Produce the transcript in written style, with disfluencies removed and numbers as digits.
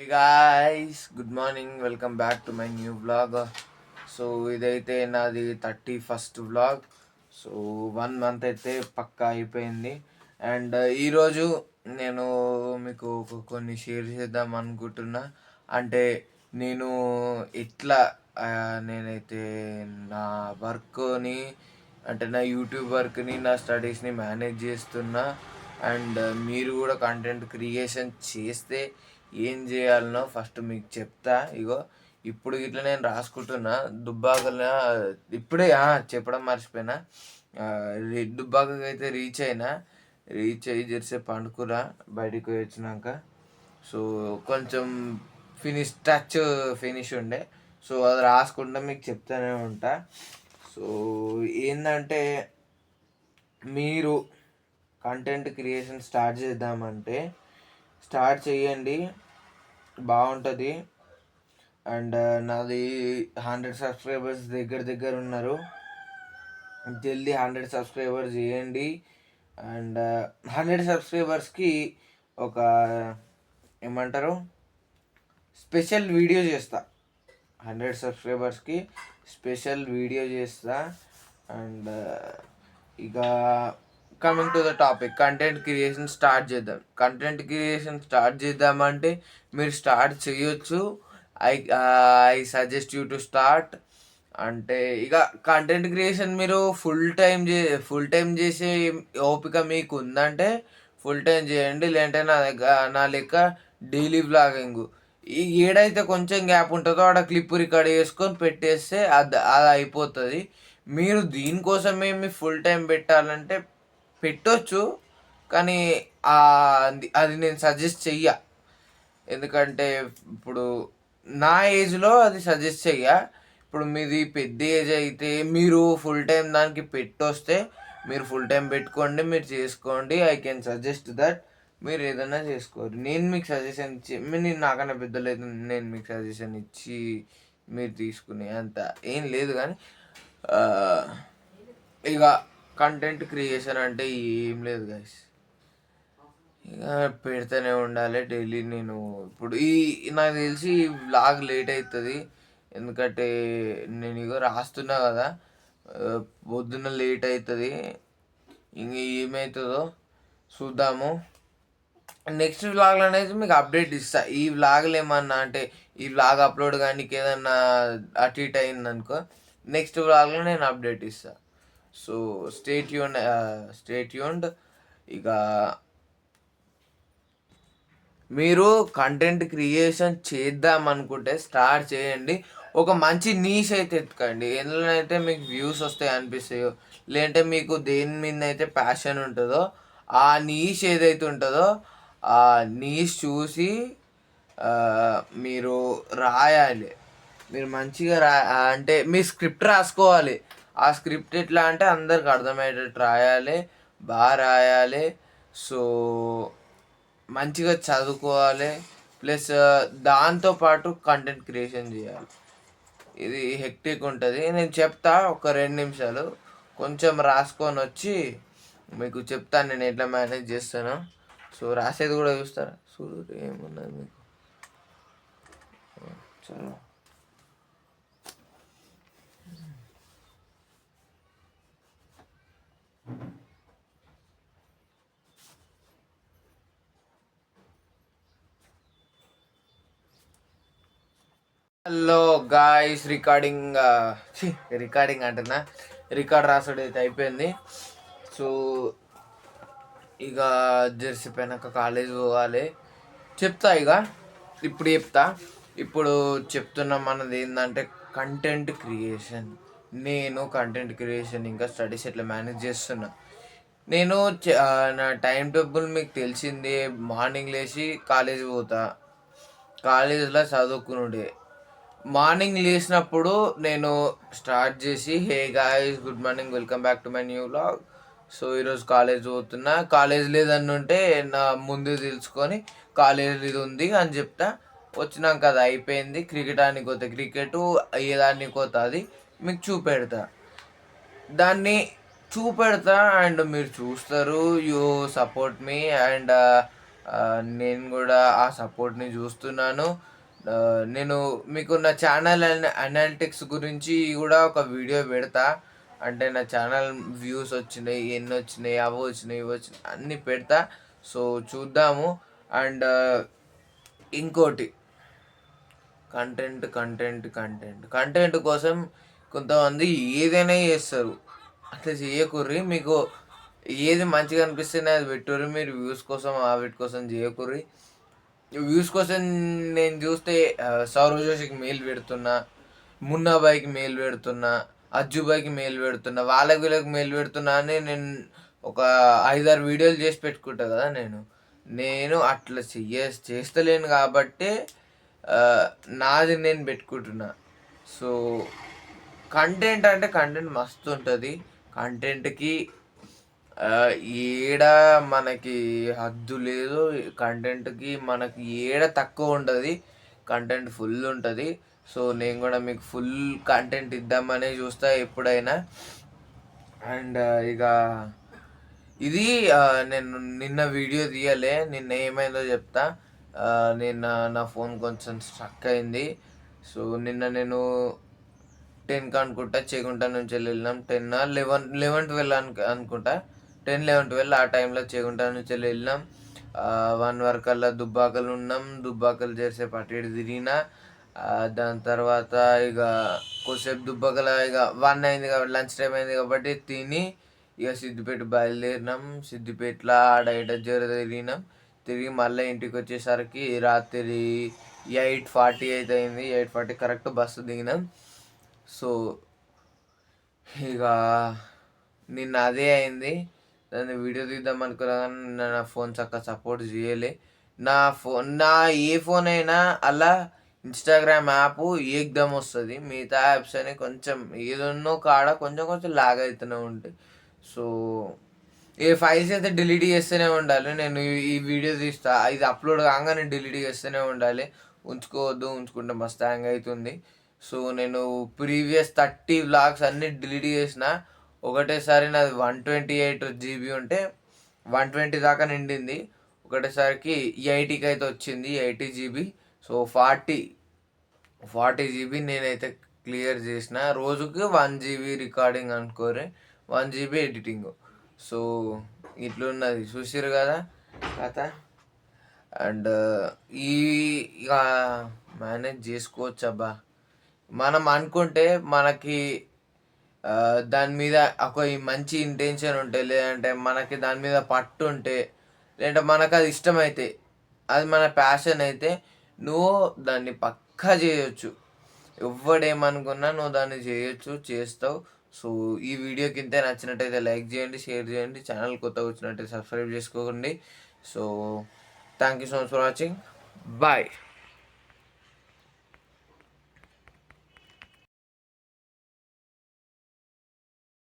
Hey guys, good morning. Welcome back to my new vlog. So ఇదైతే నాది 31st vlog. So 1 month అయితే పక్కా అయిపోయింది. And ఈరోజు నేను మీకు కొన్ని షేర్ చేద్దాం అనుకుంటున్నా. అంటే నేను ఎట్లా నేనైతే నా వర్క్ని అంటే నా యూట్యూబ్ వర్క్ని నా స్టడీస్ని మేనేజ్ చేస్తున్నా. అండ్ మీరు కూడా కంటెంట్ క్రియేషన్ చేస్తే ఏం చేయాలనో ఫస్ట్ మీకు చెప్తా. ఇగో ఇప్పుడు ఇట్లా నేను రాసుకుంటున్నా దుబ్బాకల. ఇప్పుడే చెప్పడం మర్చిపోయినా. దుబ్బాకకి అయితే రీచ్ అయ్యి జెర్సేపు పండుకురా బయటికి వచ్చినాక. సో కొంచెం ఫినిష్ ఉండే. సో అది రాసుకుంటా మీకు చెప్తానే ఉంటా. సో ఏంటంటే మీరు కంటెంట్ క్రియేషన్ స్టార్ట్ చేద్దామంటే స్టార్ట్ చేయండి, బాగుంటుంది. అండ్ నాది 100 సబ్స్క్రైబర్స్ దగ్గర ఉన్నారు. జల్దీ 100 సబ్స్క్రైబర్స్ చేయండి. అండ్ 100 సబ్స్క్రైబర్స్కి ఒక ఏమంటారు స్పెషల్ వీడియో చేస్తా. 100 సబ్స్క్రైబర్స్కి స్పెషల్ వీడియో చేస్తా. అండ్ ఇక coming to the topic, content creation start చేద్దామంటే మీరు స్టార్ట్ చేయొచ్చు. I suggest you to start. అంటే ఇక కంటెంట్ క్రియేషన్ మీరు ఫుల్ టైం చేసే ఓపిక మీకు ఉందంటే ఫుల్ టైం చేయండి. లేదంటే నా లెక్క డైలీ వ్లాగింగ్ ఈ ఏడైతే కొంచెం గ్యాప్ ఉంటుందో ఆడ క్లిప్ రికార్డ్ చేసుకొని పెట్టేస్తే అది అయిపోతుంది. మీరు దీనికోసమే మీ ఫుల్ టైం పెట్టాలంటే పెట్టొచ్చు, కానీ అది నేను సజెస్ట్ చెయ్య. ఎందుకంటే ఇప్పుడు నా ఏజ్లో అది సజెస్ట్ చెయ్య. ఇప్పుడు మీది పెద్ద ఏజ్ అయితే మీరు ఫుల్ టైం దానికి పెట్టొస్తే మీరు ఫుల్ టైం పెట్టుకోండి, మీరు చేసుకోండి. I can suggest that. మీరు ఏదైనా చేసుకోరు. నేను మీకు సజెషన్ ఇచ్చి నేను నాకన్నా పెద్దలేదు, నేను మీకు సజెషన్ ఇచ్చి మీరు తీసుకునే అంత ఏం లేదు. కానీ ఇక కంటెంట్ క్రియేషన్ అంటే ఏం లేదు గైస్, ఇక పెడితేనే ఉండాలి డైలీ. నేను ఇప్పుడు నాకు తెలిసి ఈ వ్లాగ్ లేట్ అవుతుంది, ఎందుకంటే నేను ఇక రాస్తున్నా కదా. పొద్దున్న లేట్ అవుతుంది. ఇంక ఏమవుతుందో చూద్దాము. నెక్స్ట్ వ్లాగ్లో అనేది మీకు అప్డేట్ ఇస్తా. ఈ వ్లాగ్లు ఏమన్నా అంటే ఈ వ్లాగ్ అప్లోడ్ కానీ ఏదన్నా అటు ఇటు అయిందనుకో నెక్స్ట్ వ్లాగ్లో నేను అప్డేట్ ఇస్తా. So stay tuned. ఇక మీరు కంటెంట్ క్రియేషన్ చేద్దాం అనుకుంటే స్టార్ట్ చేయండి. ఒక మంచి నీష్ అయితే ఎత్తుకండి, ఎందులో అయితే మీకు వ్యూస్ వస్తాయి అనిపిస్తాయో, లేదంటే మీకు దేని మీద అయితే ప్యాషన్ ఉంటుందో ఆ నీష్ ఏదైతే ఉంటుందో ఆ నీష్ చూసి మీరు రాయాలి. మీరు మంచిగా అంటే మీ స్క్రిప్ట్ రాసుకోవాలి. ఆ స్క్రిప్ట్ ఎట్లా అంటే అందరికి అర్థమయ్యేటట్టు రాయాలి, బాగా రాయాలి. సో మంచిగా చదువుకోవాలి, ప్లస్ దాంతోపాటు కంటెంట్ క్రియేషన్ చేయాలి. ఇది హెక్టిక్ ఉంటుంది. నేను చెప్తా, ఒక 2 నిమిషాలు కొంచెం రాసుకొని వచ్చి మీకు చెప్తాను నేను ఎట్లా మేనేజ్ చేస్తాను. సో రాసేది కూడా చూస్తారా, చూడు ఏమున్నది మీకు. చలో హలో గాయస్, రికార్డింగ్ అంటున్నా, రికార్డ్ రాసుడు అయితే అయిపోయింది. సో ఇక జెర్సిపోయినాక కాలేజ్ పోవాలి. ఇప్పుడు చెప్తున్నా మనది ఏంటంటే కంటెంట్ క్రియేషన్. నేను కంటెంట్ క్రియేషన్ ఇంకా స్టడీస్ ఎట్లా మేనేజ్ చేస్తున్నా. నేను నా టైం టేబుల్ మీకు తెలిసిందే. మార్నింగ్ లేచి కాలేజ్ పోతా, కాలేజ్లో చదువుకునుడే. మార్నింగ్ లేచినప్పుడు నేను స్టార్ట్ చేసి hey guys, good morning, welcome back to my new vlog. So ఈరోజు కాలేజ్ పోతున్నా, కాలేజ్ లేదని ఉంటే నా ముందు తెలుసుకొని కాలేజ్ ఇది ఉంది అని చెప్తా. వచ్చినాక అది అయిపోయింది, క్రికెట్ ఆనికి పోతే క్రికెట్, అయ్యేదానికి పోతా, అది మీకు చూపెడతా. అండ్ మీరు చూస్తారు, యూ సపోర్ట్ మీ. అండ్ నేను కూడా ఆ సపోర్ట్ని చూస్తున్నాను. నేను మీకు నా ఛానల్ అనాలిటిక్స్ గురించి కూడా ఒక వీడియో పెడతా. అంటే నా ఛానల్ వ్యూస్ వచ్చినాయి, ఎన్ని వచ్చినాయి, అవి వచ్చినాయి, ఇవి వచ్చినాయి అన్నీ పెడతా. సో చూద్దాము. అండ్ ఇంకోటి, కంటెంట్ కోసం కొంతమంది ఏదైనా చేస్తారు. అట్లా చేయకుర్రి. మీకు ఏది మంచిగా అనిపిస్తేనే అది పెట్టుర్రి. మీరు వ్యూస్ కోసం వీటి కోసం చేయకుర్రి. వ్యూస్ కోసం నేను చూస్తే సౌరవ్ జోషికి మెయిల్ పెడుతున్నా, మున్నాబాయికి మెయిల్ పెడుతున్నా, అజ్జుబాయికి మెయిల్ పెడుతున్నా, వాళ్ళకి వీళ్ళకి మెయిల్ పెడుతున్నా అని నేను ఒక 5-6 వీడియోలు చేసి పెట్టుకుంటా కదా. నేను అట్లా చేస్తలేను కాబట్టి నాది నేను పెట్టుకుంటున్నా. సో కంటెంట్ మస్తు ఉంటుంది. కంటెంట్కి ఏడ మనకి హద్దు లేదు. కంటెంట్కి మనకి ఏడ తక్కువ ఉంటుంది. కంటెంట్ ఫుల్ ఉంటుంది. సో నేను కూడా మీకు ఫుల్ కంటెంట్ ఇద్దామనే చూస్తా ఎప్పుడైనా. అండ్ ఇక ఇది నేను నిన్న వీడియో తీయలే. నిన్న ఏమైందో చెప్తా. నిన్న నా ఫోన్ కొంచెం స్ట్రక్ అయింది. సో నిన్న నేను 10కి అనుకుంటా చేగుంట నుంచి వెళ్ళినాం. 10 11 12 అనుకుంటా. 10 11 12 ఆ టైంలో చేగుంట నుంచి వెళ్ళినాం. 1 వరకు అలా దుబ్బాకలు ఉన్నాం. దుబ్బాకలు చేసేపు అటు ఇటు తిరిగినా. దాని తర్వాత ఇక కొద్దిసేపు దుబ్బాకల ఇక 1 అయింది కాబట్టి లంచ్ టైం అయింది కాబట్టి తిని ఇక సిద్దిపేట బయలుదేరినాం. సిద్దిపేటలో ఆడ ఇట తిరిగినాం. తిరిగి మళ్ళీ ఇంటికి వచ్చేసరికి రాత్రి 8:40 అయితే అయింది. 8:40 కరెక్ట్ బస్సు దిగినాం. సో ఇక నిన్న అదే అయింది. దాన్ని వీడియో తీద్దాం అనుకున్నా కానీ నా ఫోన్ చక్కగా సపోర్ట్ చేయలే. నా ఏ ఫోన్ అయినా అలా ఇన్స్టాగ్రామ్ యాప్ ఏకదమ్ వస్తుంది. మిగతా యాప్స్ అని కొంచెం ఏదన్నో కాడ కొంచెం కొంచెం లాగ్ అవుతూనే ఉంటాయి. సో ఏ ఫైల్స్ అయితే డిలీట్ చేస్తూనే ఉండాలి. నేను ఈ వీడియో తీస్తా, ఇది అప్లోడ్ కాగానే డిలీట్ చేస్తూనే ఉండాలి. ఉంచుకుంటే మస్తు హ్యాంగ్ అవుతుంది. సో నేను ప్రీవియస్ 30 వ్లాగ్స్ అన్నీ డిలీట్ చేసిన. ఒకటేసారి నాది 128 GB ఉంటే 120 దాకా నిండింది. ఒకటేసారికి 80కి అయితే వచ్చింది, 80 GB. సో 40 GB నేనైతే క్లియర్ చేసిన. రోజుకి 1 GB రికార్డింగ్ అనుకోరే, 1 GB ఎడిటింగ్. సో ఇట్లున్నది చూసిరు కదా కథ. అండ్ ఇక మేనేజ్ చేసుకోవచ్చు అబ్బా మనం అనుకుంటే. మనకి దాని మీద ఒక మంచి ఇంటెన్షన్ ఉంటే, లేదంటే మనకి దాని మీద పట్టు ఉంటే, లేదంటే మనకు అది ఇష్టమైతే, అది మన ప్యాషన్ అయితే నువ్వు దాన్ని పక్కా చేయొచ్చు. ఎవడేమనుకున్నా నువ్వు దాన్ని చేయొచ్చు, చేస్తావు. సో ఈ వీడియోకి ఇంతే. నచ్చినట్టయితే లైక్ చేయండి, షేర్ చేయండి. ఛానల్ కొత్తగా వచ్చినట్టయితే సబ్స్క్రైబ్ చేసుకోండి. So thank you so much for watching. Bye.